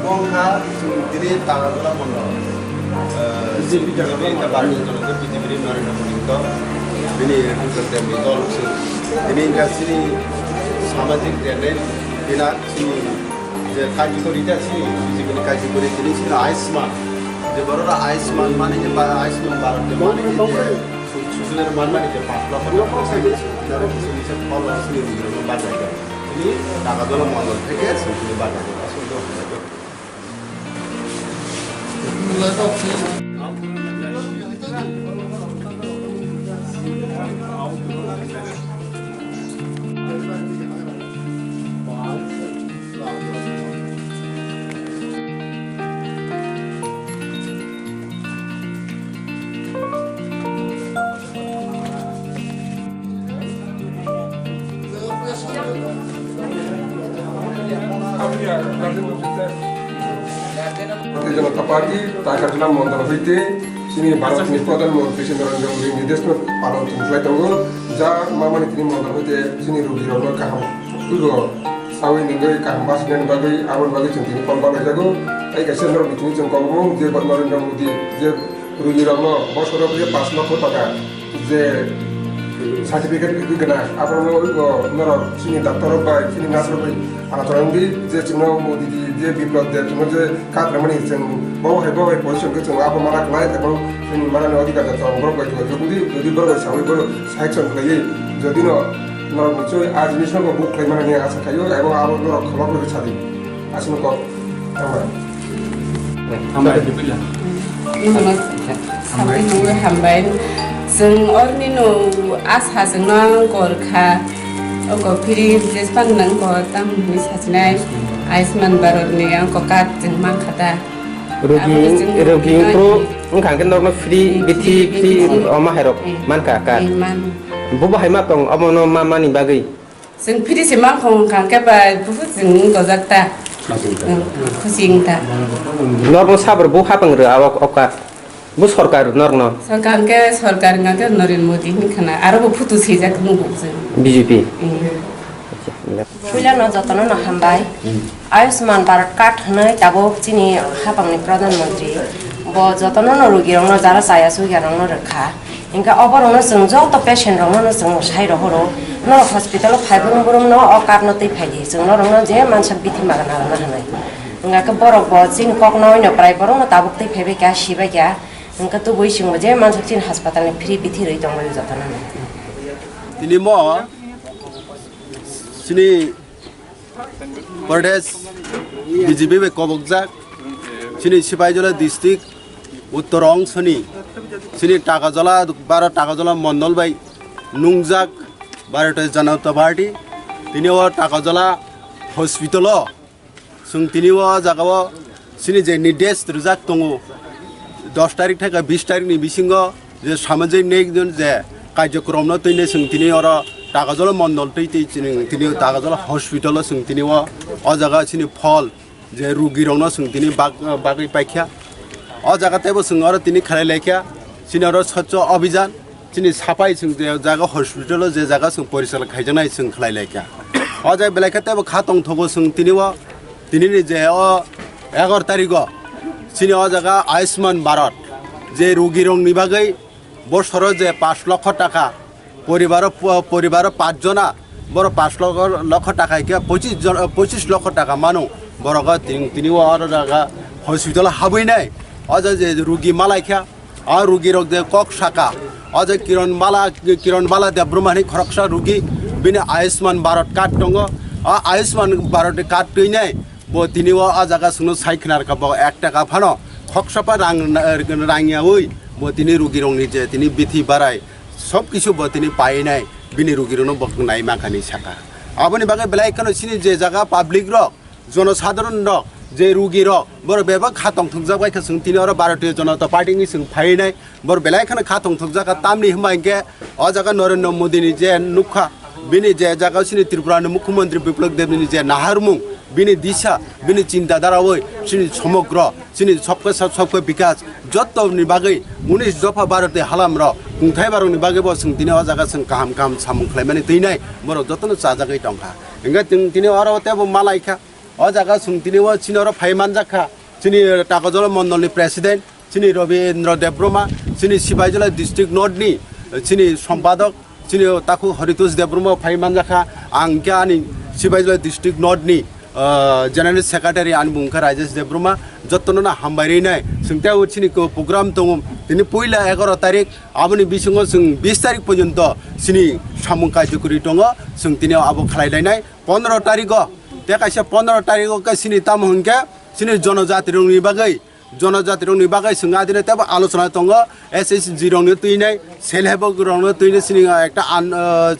Mongha diri tangan dalam mono. Jadi kita baru jalan ke bidiri Narendra Modi itu. Ini kerja betul sih. Ini kasih samadhi kerana bina sini. Jadi kaji korida sini. Jadi kaji korida ini sini Aisman. Jadi baru lah Aisman mana je Aisman barat je mana je. Susulan mana je pasal apa sini. Jadi sini sekolah sini di barat je. Ini tak ada dalam mono. Kerja sini barat je. Parti Janata Party Takarjuna Mondal Hite sini Bharat ni Pradhanmantri Narendra Modi निर्देशन पालन चुनलाई तंगो जा मामानि तिनी Mondal Hite sini rugi rona kaham ugo sawi ningai kaham bas dan bagai abon bagai cintini pambang jago ai kaisa nor bitini jengkong je Narendra Modi je rugi rona bosoro je 5 lakh টাকা যে certificate কি কেনা আপনার নর চিনি doctor বা চিনি nurse by আনাতরঙ্গি যে চিনো মোদি যে বিপ্লব দে তুমি যে কাটরামনি जों বাবাই পয়সনকে जों আপ মারা ক্লাই এবং চিনি মারানি অধিকার যা অংগ্রহ বাই যদি বড় সাবই বড় সাইকশন খাইয়ে যদি নর নিশ্চয় আজ মিশন বুক খাই মানে নিয়ে আসা খাইও এবং আবার নর খবর করে ছাড়ি আসুন ক হামবাই দিবিলা sampai nunggu hambai जों ornino asa जोंनो gorkha oko phiri jespan nangko tam misajnai Aisman Bharatni angko kat जों mankhata rugi pro ngkangken norma free biti free oma herok manka kat bubu haima tong amono mama ni bagai जों phiri se mankhong kangke ba bubu जों gojakta khusingta norma sabar bu hapang re awak oka bu sorkar norno सरकार ngake Narendra Modi ni khana aro bu phutu sejak nunggu जों BJP Puilano jatano na hambai Ayushman Bharat card hanai tabo chini hapangni Pradhanmantri bo jatano no rugi rong no jara saya su ya rong no rakha inka oborong no जों joto patient rong no जों sai ro horo no hospital phaiburung burum no o card no tei phaidi जों no rong no je mansa bithi magana na hanai inga ke borok bo chini kok no no prai borong no tabuk tei phaibe kya siba kya inka tu boi sing je mansa chin hospital ni free bithi roi tong lo jatano ini mo sini Pradesh BJP be kobokjak sini Sipaijala district uttorong sini Takajala 12 Takajala mondol bai nungjak Bharatiya Janata Party tini o Takajala hospital o sung tini o jagao sini je nidesh rujak tongo 10 tarik theka 20 tarik ni bisingo je samajik nekjon je কার্যক্রম ন তৈনে जों তিনি or টাকাজল Mondal তৈতে তিনি টাকাজল hospital जों তিনি অ জায়গা চিনি ফল যে রুগী রং जों তিনি বাগৈ পাইখিয়া অ জায়গাতেবো जों অর তিনি খালাই লাইখিয়া চিনি অর স্বচ্ছ অভিযান চিনি সাফাই जों যে জায়গা হসপিটাল যে জায়গা जों পরিচালক খাইজানাই जों খালাই লাইখিয়া অ জায় বেলাইখাতেবো খাতং থগো जों তিনি যে অ 11 তারিখ চিনি অ জায়গা আয়ুষ্মান ভারত যে রুগী রং নিবাগৈ বছর যে 5 লক্ষ টাকা পরিবার 5 জনা বড় 5 লক্ষ টাকা কে 25 লক্ষ টাকা মানুষ বড় তিনি জায়গা হসপিটাল হাবই নাই অজ যে রুগী মালাইখা আর রুগীর কক শাখা অজ কিরণ বালা দেব্রমানি খরকসা রুগী বিনে আয়ুষ্মান ভারত কার্ড দङ আয়ুষ্মান ভারত কার্ড তৈনাই তিনি জায়গা শুনো সাইখনার খাব 1 টাকা ফানো খকসাপা রাঙিয়া ওই তিনি রুগী রংনি যে তিনি বিথি বাড়াই সব কিছু তিনি পাই নাই বিনি রুগীর নাই মাখানি শাখা আপনি বাকে বেলা এখানে চিনি যে জায়গা পাবলিক রক জনসাধারণ রক যে রুগী রক বড় বেবা খাতং থুকজাবাই খাসুং তিনি আর ভারতীয় জনতা পার্টিনি সিং ফাই নাই বড় বেলা এখানে খাতং থুকজাকা তামনি হিমাইকে অ জায়গা নরেন্দ্র মোদীনি যে নুখা বিনি যে জায়গা চিনি ত্রিপুরানি মুখ্যমন্ত্রী বিপ্লব দেবনি যে নাহারমুং বিনি দিশা বিনি চিন্তাধারা ওই চিনি সমগ্র চিনি सबके विकास जत्तनि बागै 19 दफा भारत हालाम र खुंथाय बारनि बागै बसं दिने अजागा जों काम सामुं खालामनानै दैनाय बर जतन जाजागै दंखा इंगा दिने अर तेबो मालाइखा अजागा जों दिने व चिनर फाइमान जाखा चिनि टाकजल मण्डलनि प्रेसिडेन्ट चिनि रवीन्द्र देब्रमा चिनि सिबाइजला डिस्ट्रिक्ट नर्थनि चिनि सम्पादक चिनि ताकु हरितोष देब्रमा फाइमान जाखा आंक्यानि सिबाइजला डिस्ट्रिक्ट नर्थनि जेनेरेल सेक्रेटारि आनबुंखा राजेश देब्रमा जत्तनना हामबायरिनाय जोंता उचिनि प्रोग्राम दङ दिनै पहिला 11 तारिख आबनि बिसंग जों 20 तारिख पर्यन्त सिनि सामुं कार्यकरि दङ जों दिनै आबो खालायलायनाय 15 तारिख ते कायसे 15 तारिख का सिनि तामहंके सिनि जनजाति रंनि बागै जों आदिने तेबो आलोचना दङ एसएसजी रंनि तैनाय सेल्फ हेल्प रंनि तैनाय सिनि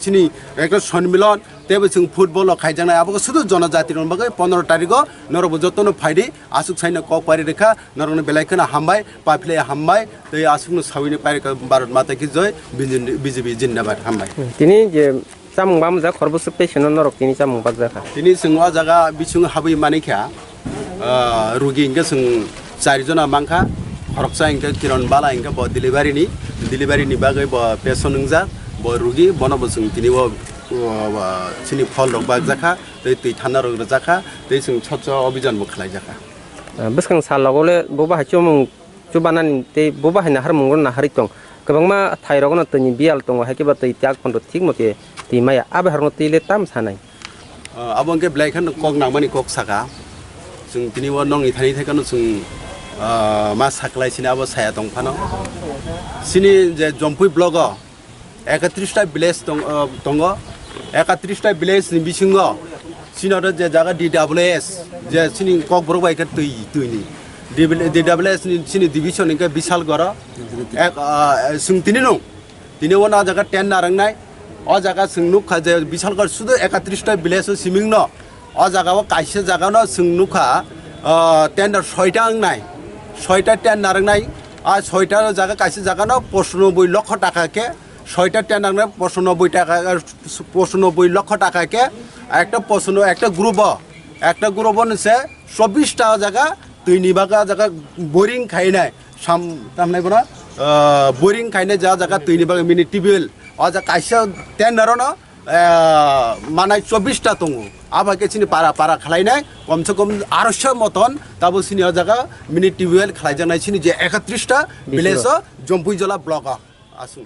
सिनि एकटा सम्मेलन तेबो जों फुटबल खायजानाय आबो सुदु जनजाति रंनि बागै 15 तारिख नरबो जतन फायदि आसुक साइना कपारि रेखा नरनि बेलायखना हामबाय पाफले हामबाय तै आसुकनो साविनि पारिका भारत माता की जय बीजेपी जिन्दाबाद हामबाय তিনি যে চামুং বাম যা খরবস পেশেন্ট নরক তিনি চামুং বাক জাখা दिनै जों जागा बिसुं हाबै मानिखा रुगि इंगे जों 4 जना मांखा खरकसा इंगे किरण बाला इंगे ब डिलिभारिनि बागै ब पेसन नंजा ब रुगि बनबो जों दिनै सिनि फल रक बाक जाखा दै थाना रक जाखा दै जों स्वच्छ अभियान बो खालाय जाखा बसखां सालागले बबा हाचुमुं जुबानानि ते बबा हायना हारमुंगन ना हारितं गोबांमा थाइरगन तनि बियाल दङ हायकेबा तै त्याग फन्द थिक मते तिमाया आबे हारनो तैले ताम सानाय आबंके ब्लाइखन कक नामनि कक साका जों दिनै नंनि थानि थायखन जों मा साखलायसिना आबो साया दंफानो सिनि जे जम्पुइ ब्लग 31 टा विलेज दङ 31 टा विलेज नि बिसिंग सिनर जे जागा DWS जे सिनि कक ब्रबाइका तैनि DWS नि सिनि डिभिजन इनका विशाल गर एक जों दिनै वना जागा 10 नारंनाय अ जागा जों नुखा जे विशालगढ़ सुदु 31 टा विलेज सिमिंग न अ जागाव कायसे जागानो जों नुखा टेन्डार 6टा आंनाय 6टा टेन नारंनाय आ 6टा जागा कायसे जागानो 95 लक्ष टाका के 6टा टेन नारंनाय 95 लक्ष टाका के একটা গ্রুপ নছে 24টা জায়গা তৈনি বাগা জায়গা বোরিং খাইনাय তামনাय বনা বোরিং খাইनाय জায়গা তৈনি বাগা মিনি টিউবवेल अ जा कायसे टेन्डारन मानाय 24टा दङ आबाके सिनि पारा खालायनाय कमसे कम 800 मतन ताबो सिनि जागा मिनि टिउबवेल खालायजानाय सिनि जे 31टा विलेज जम्पुइजला ब्लक आसु